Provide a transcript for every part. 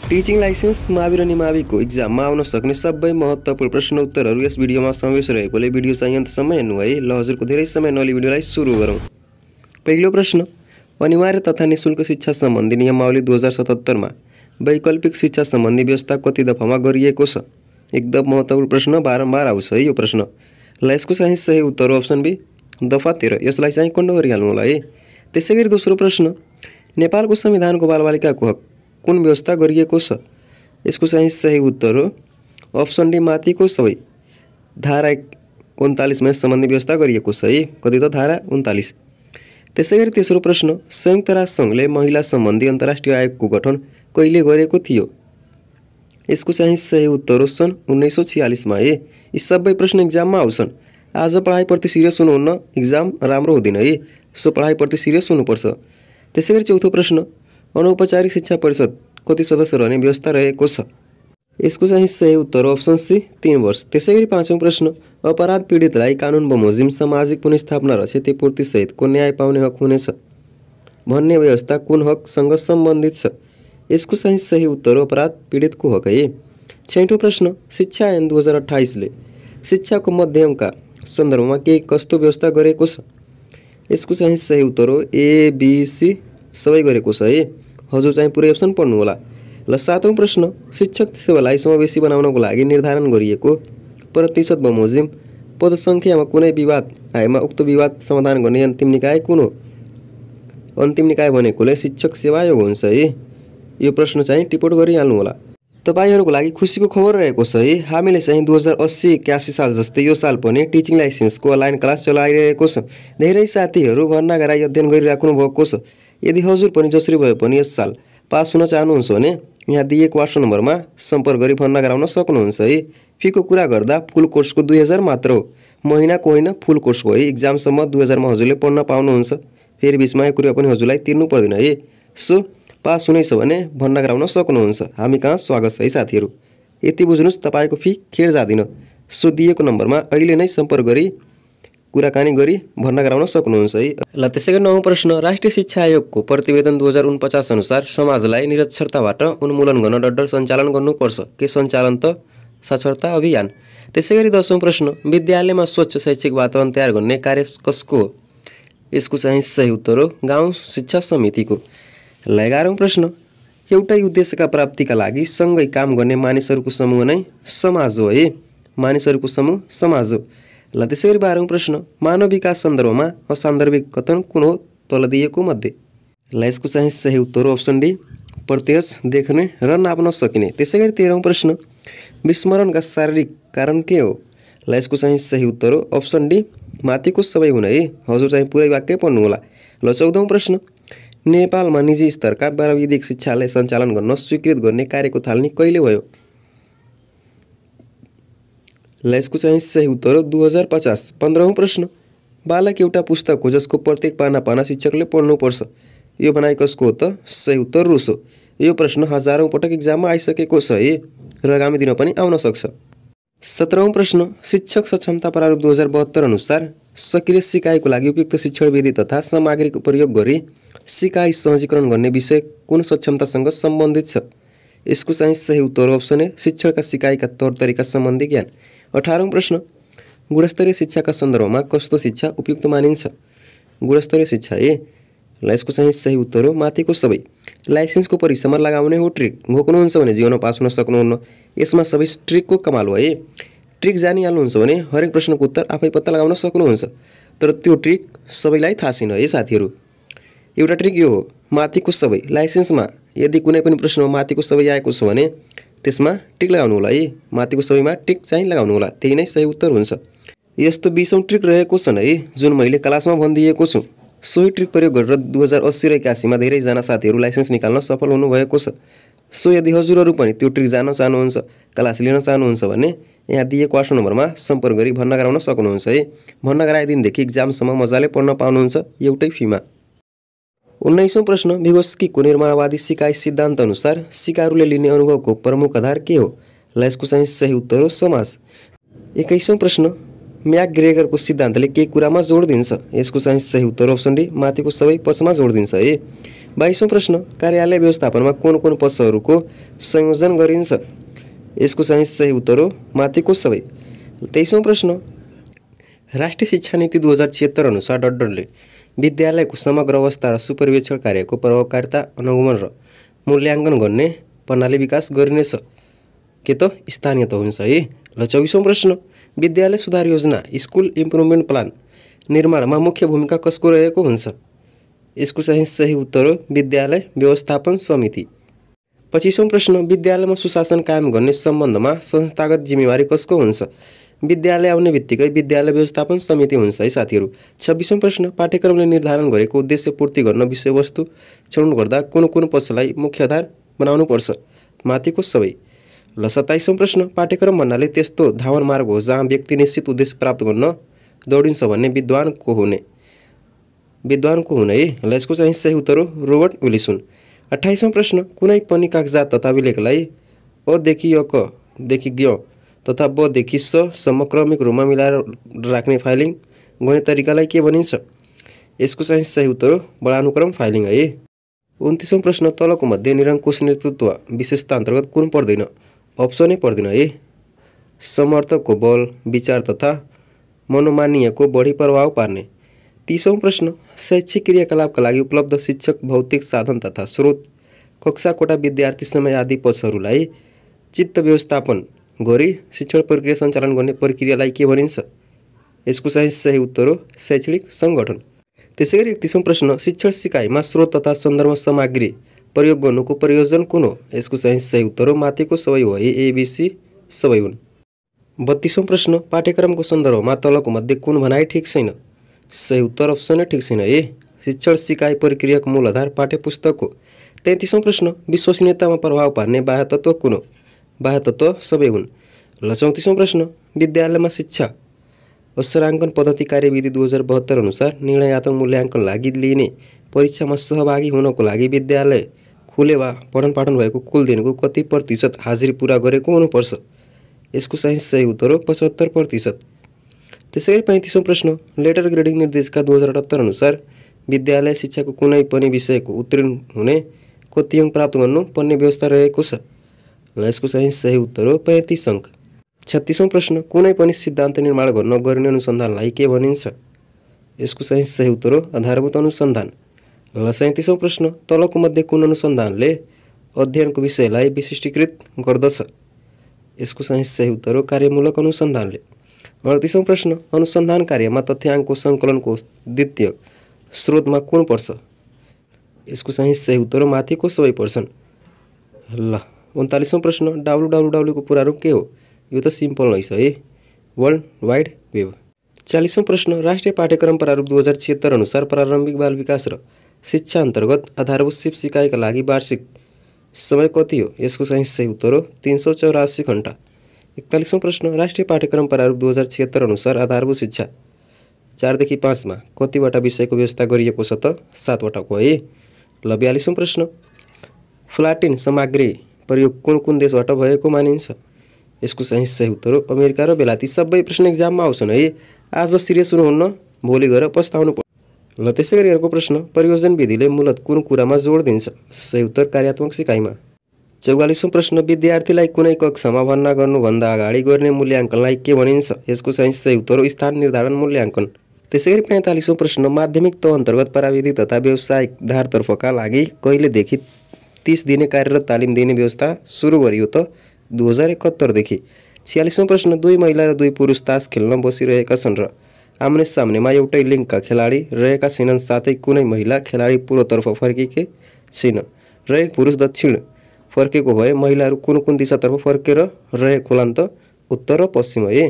Teaching licence मावि र निमाविको इक्जाममा आउन सक्ने सबै महत्त्वपूर्ण प्रश्न उत्तरहरू यस भिडियोमा समावेश रहेकोले भिडियो चाहिँ अन्तसम्म हेर्नु है। ल हजुरको धेरै समय नलिई भिडियोलाई सुरु गरौँ। पहिलो प्रश्न, अनिवार्य तथा निःशुल्क शिक्षा सम्बन्धी नियमावली 2077 मा वैकल्पिक शिक्षा सम्बन्धी व्यवस्था कति दफामा गरिएको छ? एकदम महत्त्वपूर्ण प्रश्न, बारम्बार आउँछ है यो प्रश्न। ल यसको चाहिँ सही उत्तर हो अप्सन बी, दफा 13। यसलाई चाहिँ कन्ड गरिहाल्नु होला है। त्यसैगरी दोस्रो प्रश्न, नेपालको संविधानको बालबालिकाको हक कुन व्यवस्था गरिएको छ? यसको चाहिँ सही उत्तर हो अप्सन डी, माथिको सबै। धारा 39 मा सम्बन्धी व्यवस्था गरिएको छ है। कति त धारा 39। त्यसैगरी तेस्रो प्रश्न, संयुक्त राष्ट्र सङ्घले महिला सम्बन्धी अन्तर्राष्ट्रिय आयोगको गठन कहिले गरेको थियो? यसको चाहिँ सही उत्तर हो सन् 1946 मा है। यी सबै प्रश्न इक्जाममा आउँछन्। आज पढाइप्रति सिरियस हुनुहुन्न, इक्जाम राम्रो हुँदैन है। सो पढाइप्रति सिरियस हुनुपर्छ। त्यसैगरी चौथो प्रश्न, अनौपचारिक शिक्षा परिषद कति सदस्य रहने व्यवस्था रहेको छ? यसको चाहिँ सही उत्तर हो अप्सन सी, 3 वर्ष। त्यसैगरी पाँचौं प्रश्न, अपराध पीडितलाई कानुन बमोजिम सामाजिक पुनर्स्थापना र क्षतिपूर्ति सहितको न्याय पाउने हक हुनेछ भन्ने व्यवस्था कुन हकसँग सम्बन्धित छ? यसको चाहिँ सही उत्तर हो अपराध पीडितको हक है। छैठौं प्रश्न, शिक्षा ऐन 2028 ले शिक्षाको मध्यमका सन्दर्भमा के कस्तो व्यवस्था गरेको छ? यसको चाहिँ सही उत्तर हो ए, बी, सी सबै गरेको छ है। हजुर चाहिँ पुरै अप्सन पढ्नु होला। ल सातौं प्रश्न, शिक्षक सेवालाई समावेशी बनाउनको लागि निर्धारण गरिएको प्रतिशत बमोजिम पदसङ्ख्यामा कुनै विवाद आएमा उक्त विवाद समाधान गर्ने अन्तिम निकाय कुन हो? अन्तिम निकाय भनेकोले शिक्षक सेवा आयोग हुन्छ है। यो प्रश्न चाहिँ टिप्पण गरिहाल्नु होला। तपाईहरूको लागि खुसीको खबर रहेको छ है। हामीले चाहिँ 2080-81 साल जस्तै यो साल पनि टिचिङ लाइसेन्सको अनलाइन क्लास चलाइरहेको छ। धेरै साथीहरू भर्ना गराई अध्ययन गरिराख्नु भएको छ। यदि हजुर पनि जसरी भए पनि यस साल पास हुन चाहनुहुन्छ भने यहाँ दिएको व्हाट्सएप नम्बरमा सम्पर्क गरी भर्ना गराउन सक्नुहुन्छ है। फीको कुरा गर्दा फुल कोर्सको 2000 मात्र हो, महिनाको होइन, फुल कोर्सको है। इक्जामसम्म 2000 मा हजुरले पढ्न पाउनुहुन्छ। फेरि बिचमा 1 रुपैयाँ पनि हजुरलाई तिर्नु पर्दैन है। सो पास हुनेछ भने भर्ना गराउन सक्नुहुन्छ। हामी कहाँ स्वागत छ है साथीहरू। यति बुझ्नुहोस्, तपाईँको फी खेर जाँदिन। सो दिएको नम्बरमा अहिले नै सम्पर्क गरी कुराकानी गरी भर्ना गराउन सक्नुहुन्छ है। ल त्यसैगरी नवौं प्रश्न, राष्ट्रिय शिक्षा आयोगको प्रतिवेदन 2049 अनुसार समाजलाई निरक्षरताबाट उन्मूलन गर्न डड्डर सञ्चालन गर्नुपर्छ। के सञ्चालन त? साक्षरता अभियान। त्यसैगरी 10औं प्रश्न, विद्यालयमा स्वच्छ शैक्षिक वातावरण तयार गर्ने कार्य कसको हो? यसको चाहिँ सही उत्तर हो गाउँ शिक्षा समितिको। ल 11औं प्रश्न, एउटै उद्देश्यका प्राप्तिका लागि सँगै काम गर्ने मानिसहरूको समूह नै समाज हो है। मानिसहरूको समूह समाज हो। ल त्यसैगरी 12औं प्रश्न, मानव विकास सन्दर्भमा असान्दर्भिक कथन कुन हो तल दिएको मध्ये? ल यसको चाहिँ सही उत्तर हो अप्सन डी, प्रत्यक्ष देख्ने र नाप्न सकिने। त्यसैगरी 13औं प्रश्न, विस्मरणका शारीरिक कारण के हो? ल यसको चाहिँ सही उत्तर हो अप्सन डी, माथिको सबै हुने है। हजुर चाहिँ पुरै वाक्य पढ्नु होला। ल 14औं प्रश्न, नेपालमा निजी स्तरका प्राविधिक शिक्षालाई सञ्चालन गर्न स्वीकृत गर्ने कार्यको थालनी कहिले भयो? ल यसको चाहिँ सही उत्तर हो 2050। 15औं प्रश्न, बालक एउटा पुस्तक हो जसको प्रत्येक पाना शिक्षकले पढ्नुपर्छ। यो भनाइ कसको हो त? सही उत्तर रुस हो। यो प्रश्न हजारौं पटक इक्जाममा आइसकेको छ है र आगामी दिन पनि आउन सक्छ। 17औं प्रश्न, शिक्षक सक्षमता प्रारूप 2072 अनुसार सक्रिय सिकाइको लागि उपयुक्त शिक्षण विधि तथा सामग्रीको प्रयोग गरी सिकाइ सहजीकरण गर्ने विषय कुन सक्षमतासँग सम्बन्धित छ? यसको चाहिँ सही उत्तर हो अप्सन ए, शिक्षणका सिकाइका तौर तरिका सम्बन्धी ज्ञान। 18औं प्रश्न, गुणस्तरीय शिक्षाका सन्दर्भमा कस्तो शिक्षा उपयुक्त मानिन्छ? गुणस्तरीय शिक्षा ए। ल यसको चाहिँ सही उत्तर हो माथिको सबै। लाइसेन्सको परीक्षामा लगाउने हो ट्रिक। घोक्नुहुन्छ भने जीवनमा पास हुन सक्नुहुन्न। यसमा सबै ट्रिकको कमाल हो है। ट्रिक जानिहाल्नुहुन्छ भने हरेक प्रश्नको उत्तर आफै पत्ता लगाउन सक्नुहुन्छ। तर त्यो ट्रिक सबैलाई थाहा छैन है साथीहरू। एउटा ट्रिक यो हो, माथिको सबै। लाइसेन्समा यदि कुनै पनि प्रश्नमा माथिको सबै आएको छ भने त्यसमा टिक लगाउनु होला है। माथिको सबैमा टिक चाहिँ लगाउनु होला, त्यही नै सही उत्तर हुन्छ। यस्तो 20औं ट्रिक रहेको छन् है जुन मैले क्लासमा भनिदिएको छु। सोही ट्रिक प्रयोग गरेर 2080 र 81 मा धेरैजना साथीहरू लाइसेन्स निकाल्न सफल हुनुभएको छ। सो यदि हजुरहरू पनि त्यो ट्रिक जान्न चाहनुहुन्छ, क्लास लिन चाहनुहुन्छ भने यहाँ दिएको व्हाट्सएप नम्बरमा सम्पर्क गरी भर्ना गराउन सक्नुहुन्छ है। भर्ना गराएदिनदेखि इक्जामसम्म मजाले पढ्न पाउनुहुन्छ एउटै फीमा। 19औं प्रश्न, vygotskyको निर्माणवादी सिकाइ सिद्धान्त अनुसार सिकारुले लिने अनुभवको प्रमुख आधार के हो? ल यसको चाहिँ सही उत्तर हो समाज। 21औं प्रश्न, म्याकग्रेगरको सिद्धान्तले के कुरामा जोड दिन्छ? यसको चाहिँ सही उत्तर अप्सन डी, माथिको सबै पक्षमा जोड दिन्छ है। 22औं प्रश्न कार्यालय व्यवस्थापनमा कुन कुन पक्षहरूको संयोजन गरिन्छ? यसको चाहिँ सही उत्तर हो माथिको सबै। 23औं प्रश्न राष्ट्रिय शिक्षा नीति 2076 अनुसार डडले विद्यालयको समग्र अवस्था र सुपरिवेक्षण कार्यको प्रभावकारिता अनुगमन र मूल्याङ्कन गर्ने प्रणाली विकास गरिनेछ। के त स्थानीय त हुन्छ है। ल 24औं प्रश्न विद्यालय सुधार योजना स्कुल इम्प्रुभमेन्ट प्लान निर्माणमा मुख्य भूमिका कसको रहेको हुन्छ? यसको चाहिँ सही उत्तर हो विद्यालय व्यवस्थापन समिति। 25औं प्रश्न विद्यालयमा सुशासन कायम गर्ने सम्बन्धमा संस्थागत जिम्मेवारी कसको हुन्छ? विद्यालय आउने बित्तिकै विद्यालय व्यवस्थापन समिति हुन्छ है साथीहरू। 26औं प्रश्न पाठ्यक्रमले निर्धारण गरेको उद्देश्य पूर्ति गर्न विषयवस्तु छनौट गर्दा कुन कुन पक्षलाई मुख्य आधार बनाउनु पर्छ? माथिको सबै। ल 27औं प्रश्न पाठ्यक्रम भन्नाले त्यस्तो धावन मार्ग हो जहाँ व्यक्ति निश्चित उद्देश्य प्राप्त गर्न दौडिन्छ भन्ने विद्वान को हुने है। ल यसको चाहिँ सही उत्तर हो रोबर्ट विल्सन। 28औं प्रश्न कुनै पनि कागजात तथा अभिलेखलाई अ देखि क देखि ग तथा ब देखि स सम्म क्रमिक रूपमा मिलाएर राख्ने फाइलिङ गर्ने तरिकालाई के भनिन्छ? यसको चाहिँ सही उत्तर हो बडानुक्रम फाइलिङ है। 29औं प्रश्न तलको मध्ये निरङ्कुश नेतृत्व विशेषता अन्तर्गत कुन पर्दैन? अप्सनै पर्दैन है। समर्थकको बल विचार तथा मनोमानीयको बढी प्रभाव पार्ने। 30औं प्रश्न शैक्षिक क्रियाकलापका लागि उपलब्ध शिक्षक भौतिक साधन तथा स्रोत कक्षा कोठा विद्यार्थी समय आदि पक्षहरूलाई चित्त व्यवस्थापन गरी शिक्षण प्रक्रिया सञ्चालन गर्ने प्रक्रियालाई के भनिन्छ? यसको चाहिँ सही उत्तर हो शैक्षणिक सङ्गठन। त्यसैगरी 31औं प्रश्न शिक्षण सिकाइमा स्रोत तथा सन्दर्भ सामग्री प्रयोग गर्नुको प्रयोजन कुन हो? यसको चाहिँ सही उत्तर हो माथिको सबै हो है एबीसी सबै हुन्। 32औं प्रश्न पाठ्यक्रमको सन्दर्भमा तलको मध्ये कुन भनाइ ठिक छैन? सही उत्तर अप्सन नै ठिक छैन है। शिक्षण सिकाइ प्रक्रियाको मूल आधार पाठ्यपुस्तक हो। 33औं प्रश्न विश्वसनीयतामा प्रभाव पार्ने बाह्य तत्त्व कुन हो? बाह्य तत्त्व सबै हुन्। ल 34औं प्रश्न विद्यालयमा शिक्षा अवसराङ्कन पद्धति कार्यविधि 2072 अनुसार निर्णयात्मक मूल्याङ्कन लागि लिइने परीक्षामा सहभागी हुनको लागि विद्यालय खुले वा पठन पाठन भएको कुल दिनको कति प्रतिशत हाजिरी पुरा गरेको हुनुपर्छ? यसको चाहिँ सही उत्तर हो 75%। त्यसैगरी 35औं प्रश्न लेटर ग्रेडिङ निर्देशिका 2078 अनुसार विद्यालय शिक्षाको कुनै पनि विषयको उत्तीर्ण हुने कति अङ्क प्राप्त गर्नु पर्ने व्यवस्था रहेको छ? ल यसको चाहिँ सही उत्तर हो 35 अङ्क। 36औं प्रश्न कुनै पनि सिद्धान्त निर्माण गर्न गरिने अनुसन्धानलाई के भनिन्छ? यसको चाहिँ सही उत्तर हो आधारभूत अनुसन्धान। ल 37औं प्रश्न तलको मध्ये कुन अनुसन्धानले अध्ययनको विषयलाई विशिष्टीकृत गर्दछ? यसको चाहिँ सही उत्तर हो कार्यमूलक अनुसन्धानले। 38औं प्रश्न अनुसन्धान कार्यमा तथ्याङ्कको सङ्कलनको द्वितीय स्रोतमा कुन पर्छ? यसको चाहिँ सही उत्तर हो माथिको सबै पर्छन्। ल 39औं प्रश्न www को पुरा रूप के हो? यो त सिम्पल नै छ है वर्ल्ड वाइड वेब। 40औं प्रश्न राष्ट्रिय पाठ्यक्रम प्रारूप 2076 अनुसार प्रारम्भिक बाल विकास र शिक्षा अन्तर्गत आधारभूत सिप सिकाइका लागि वार्षिक समय कति हो? यसको चाहिँ सही उत्तर हो 384 घण्टा। 41औं प्रश्न राष्ट्रिय पाठ्यक्रम प्रारूप 2076 अनुसार आधारभूत शिक्षा 4 देखि 5 मा कतिवटा विषयको व्यवस्था गरिएको छ त? 7 वटाको है। ल 42औं प्रश्न फ्लाटिन सामग्री प्रयोग कुन कुन देशबाट भएको मानिन्छ? यसको चाहिँ सही उत्तर हो अमेरिका र बेलायती। सबै प्रश्न एक्जाममा आउँछन् है। आज सिरियस हुनुहुन्न भोलि गएर पस्ताउनु पर्छ। ल त्यसैगरी अर्को प्रश्न प्रयोजन विधिले मूलत कुन कुरामा जोड दिन्छ? सही उत्तर कार्यात्मक सिकाइमा। 44औं प्रश्न विद्यार्थीलाई कुनै कक्षामा भर्ना गर्नुभन्दा अगाडि गर्ने मूल्याङ्कनलाई के भनिन्छ? यसको चाहिँ सही उत्तर हो स्थान निर्धारण मूल्याङ्कन। त्यसैगरी 45औं प्रश्न माध्यमिक तह अन्तर्गत प्राविधिक तथा व्यावसायिक धारतर्फका लागि कहिलेदेखि 30 दिने कार्यरत तालिम दिने व्यवस्था सुरु गरियो त? 2071 देखि। 46औं प्रश्न 2 महिला र 2 पुरुष तास खेल्न बसिरहेका छन् र आम्ने सामनेमा एउटै लिङ्गका खेलाडी रहेका छैनन् साथै कुनै महिला खेलाडी पूर्वतर्फ फर्केकै छैन र एक पुरुष दक्षिण फर्केको भए महिलाहरू कुन कुन दिशातर्फ फर्केर रहेको होलान् त? उत्तर र पश्चिम है।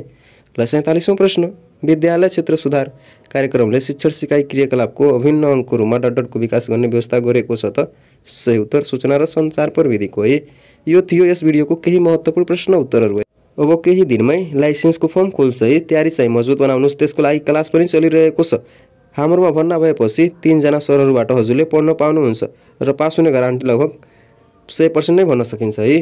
ल 47औं प्रश्न विद्यालय क्षेत्र सुधार कार्यक्रमले शिक्षण सिकाइ क्रियाकलापको अभिन्न अङ्गको रूपमा डटको विकास गर्ने व्यवस्था गरेको छ त? सही उत्तर सूचना र सञ्चार प्रविधिको है। यो थियो यस भिडियोको केही महत्त्वपूर्ण प्रश्न उत्तरहरू है। अब केही दिनमै लाइसेन्सको फर्म खुल्छ है। तयारी चाहिँ मजबुत बनाउनुहोस्। त्यसको लागि क्लास पनि चलिरहेको छ। हाम्रोमा भर्ना भएपछि 3 जना सरहरूबाट हजुरले पढ्न पाउनुहुन्छ र पास हुने ग्यारेन्टी लगभग 100% नै भन्न सकिन्छ है।